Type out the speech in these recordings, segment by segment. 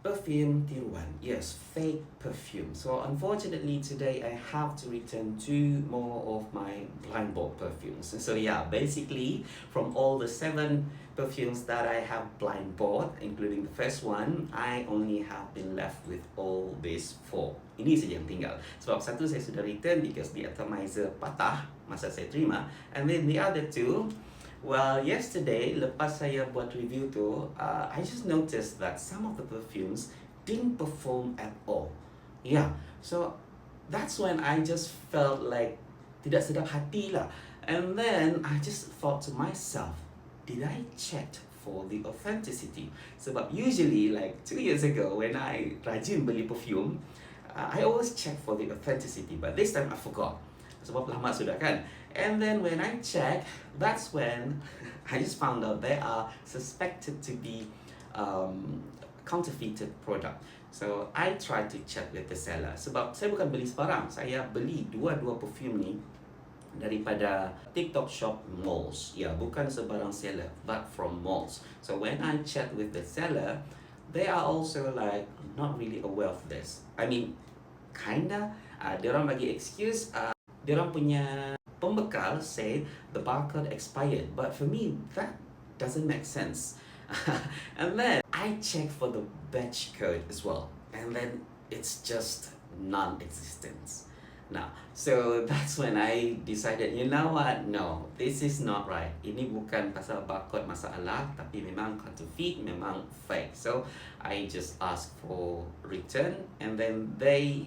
Perfume tiruan, yes, fake perfume. So unfortunately today I have to return two more of my blind bought perfumes. So yeah, basically from all the 7 perfumes that I have blind bought, including the first one, I only have been left with all these 4. Ini saja yang tinggal. Sebab satu saya sudah return because the atomizer patah masa saya terima, and then the other 2, well, yesterday, lepas saya buat review tu, I just noticed that some of the perfumes didn't perform at all. Yeah, so that's when I just felt like tidak sedap hati lah. And then I just thought to myself, did I check for the authenticity? Sebab usually like 2 years ago when I rajin beli perfume, I always check for the authenticity, but this time I forgot. Sebab lama sudah kan. And then when I check, that's when I just found out they are suspected to be counterfeited product. So I tried to check with the seller. Sebab saya bukan beli sebarang. Saya beli dua-dua perfume ni daripada TikTok Shop malls. Ya, bukan sebarang seller, but from malls. So when I chat with the seller, they are also like not really aware of this. I mean, kinda. Diorang bagi excuse. Diorang punya pembekal say the barcode expired, but for me that doesn't make sense. And then I check for the batch code as well, and then it's just non-existent. Now, so that's when I decided, you know what, no, this is not right. Ini bukan pasal barcode masalah, tapi memang counterfeit, memang fake. So I just asked for return, and then they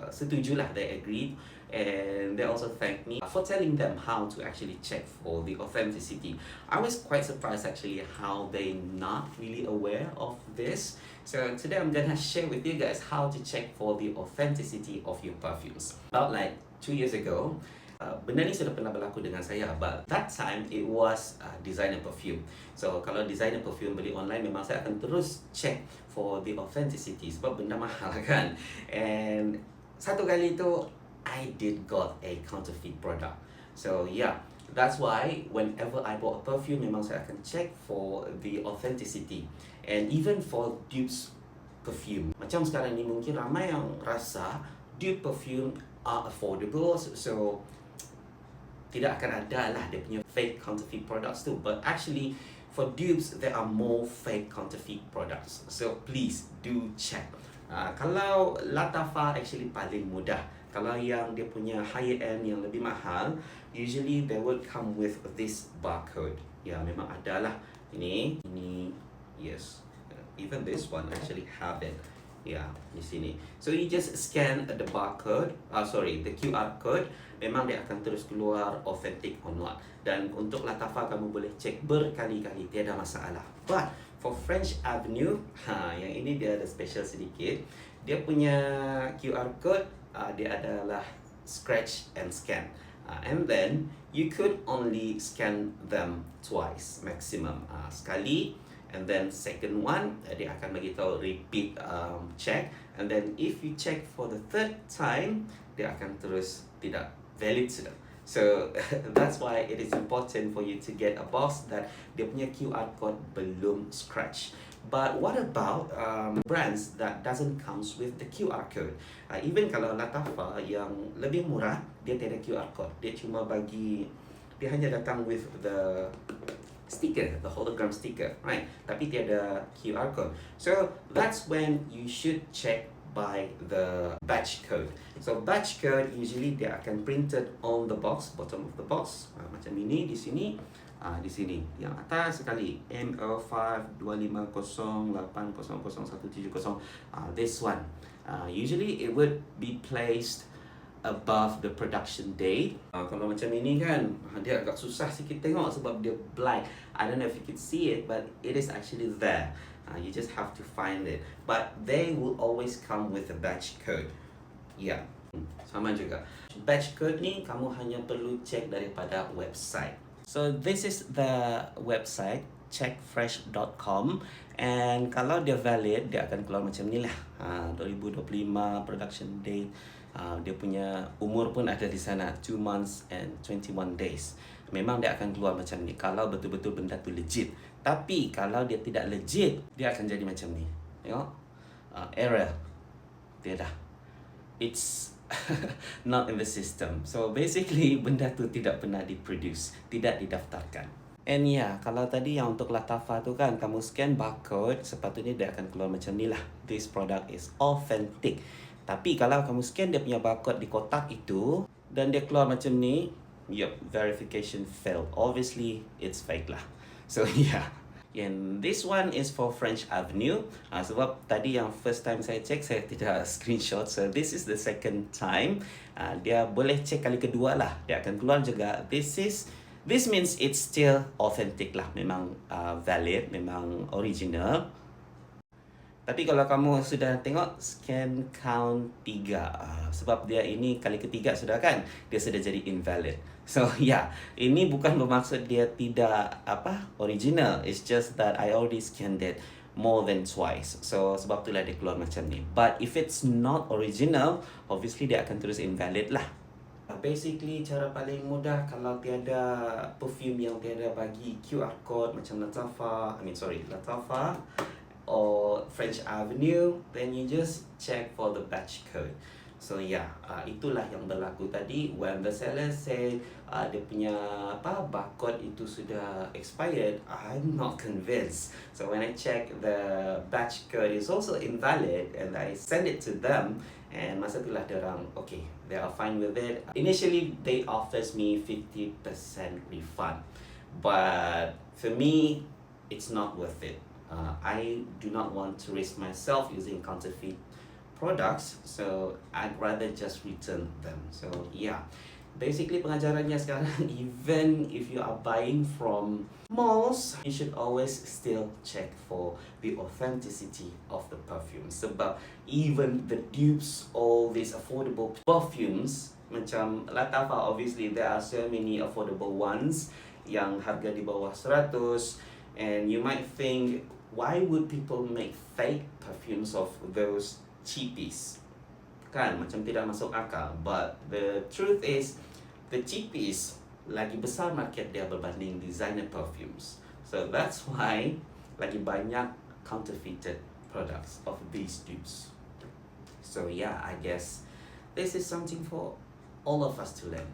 setujulah, they agreed. And they also thanked me for telling them how to actually check for the authenticity. I was quite surprised actually how they not really aware of this. So today I'm gonna share with you guys how to check for the authenticity of your perfumes. About like 2 years ago, benda ni sudah pernah berlaku dengan saya, but that time it was designer perfume. So kalau designer perfume beli online, memang saya akan terus check for the authenticity sebab benda mahal kan. And satu kali tu I did got a counterfeit product. So yeah, that's why whenever I bought a perfume, memang saya akan check for the authenticity. And even for dupes perfume, macam sekarang ni mungkin ramai yang rasa dupe perfume are affordable, so tidak akan ada lah dia punya fake counterfeit products tu. But actually for dupes there are more fake counterfeit products, so please do check. Kalau Lattafa actually paling mudah. Kalau yang dia punya higher end yang lebih mahal, usually they will come with this barcode. Ya, memang ada lah. Ini, yes. Even this one actually have it. Ya, di sini. So you just scan the barcode, the QR code. Memang dia akan terus keluar authentic or not. Dan untuk Lattafa kamu boleh cek berkali-kali, tiada masalah. But for French Avenue, yang ini dia ada special sedikit. Dia punya QR code, dia adalah scratch and scan. And then you could only scan them twice maximum. Sekali, and then second one dia akan bagi tahu repeat check, and then if you check for the third time, dia akan terus tidak valid sudah. So that's why it is important for you to get a box that dia punya QR code belum scratch. But what about brands that doesn't comes with the QR code? Even kalau Lattafa yang lebih murah, dia tiada QR code. Dia hanya datang with the sticker, the hologram sticker, right? Tapi tiada QR code. So that's when you should check by the batch code. So batch code usually dia akan printed on the box, bottom of the box, macam ini di sini. Di sini yang atas sekali ML52508001770. This one usually it would be placed above the production date. Kalau macam ini kan, dia agak susah sikit tengok sebab dia black. I don't know if you can see it, but it is actually there. You just have to find it. But they will always come with a batch code. Yeah, sama juga. Batch code ni kamu hanya perlu cek daripada website. So this is the website, checkfresh.com, and kalau dia valid, dia akan keluar macam ni lah. 2025 production date. Dia punya umur pun ada di sana, 2 months and 21 days. Memang dia akan keluar macam ni kalau betul-betul benda tu legit. Tapi kalau dia tidak legit, dia akan jadi macam ni. Tengok, error. Dia dah. It's not in the system. So basically benda tu tidak pernah diproduce, tidak didaftarkan. And kalau tadi yang untuk Latafa tu kan, kamu scan barcode, sepatutnya dia akan keluar macam ni lah. This product is authentic. Tapi kalau kamu scan dia punya barcode di kotak itu, dan dia keluar macam ni, verification failed. Obviously, it's fake lah. So And this one is for French Avenue. Sebab tadi yang first time saya check, saya tidak screenshot. So this is the second time. Dia boleh check kali kedua lah. Dia akan keluar juga. This means it's still authentic lah. Memang valid, memang original. Tapi kalau kamu sudah tengok scan count 3, sebab dia ini kali ketiga sudah kan, dia sudah jadi invalid. So ini bukan bermaksud dia tidak original. It's just that I already scanned it more than twice. So sebab itulah dia keluar macam ni. But if it's not original, obviously dia akan terus invalid lah. Basically cara paling mudah kalau tiada perfume yang tiada bagi QR code macam Latafa or French Avenue, then you just check for the batch code. So itulah yang berlaku tadi. When the seller say dia punya barcode itu sudah expired, I'm not convinced. So when I check the batch code is also invalid, and I send it to them, and masa itulah dia orang okay, they are fine with it. Initially they offers me 50% refund, but for me it's not worth it. I do not want to risk myself using counterfeit products, so I'd rather just return them. So basically pengajarannya sekarang, even if you are buying from malls, you should always still check for the authenticity of the perfume. Sebab even the dupes, all these affordable perfumes, macam Latafa, obviously there are so many affordable ones yang harga di bawah 100, and you might think, why would people make fake perfumes of those cheapies? Kan, macam tidak masuk akal. But the truth is, the cheapies lagi besar market dia berbanding designer perfumes. So that's why lagi banyak counterfeited products of these dupes. So I guess this is something for all of us to learn.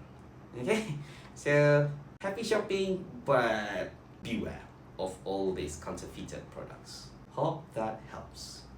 Okay? So, happy shopping, but beware of all these counterfeited products. Hope that helps.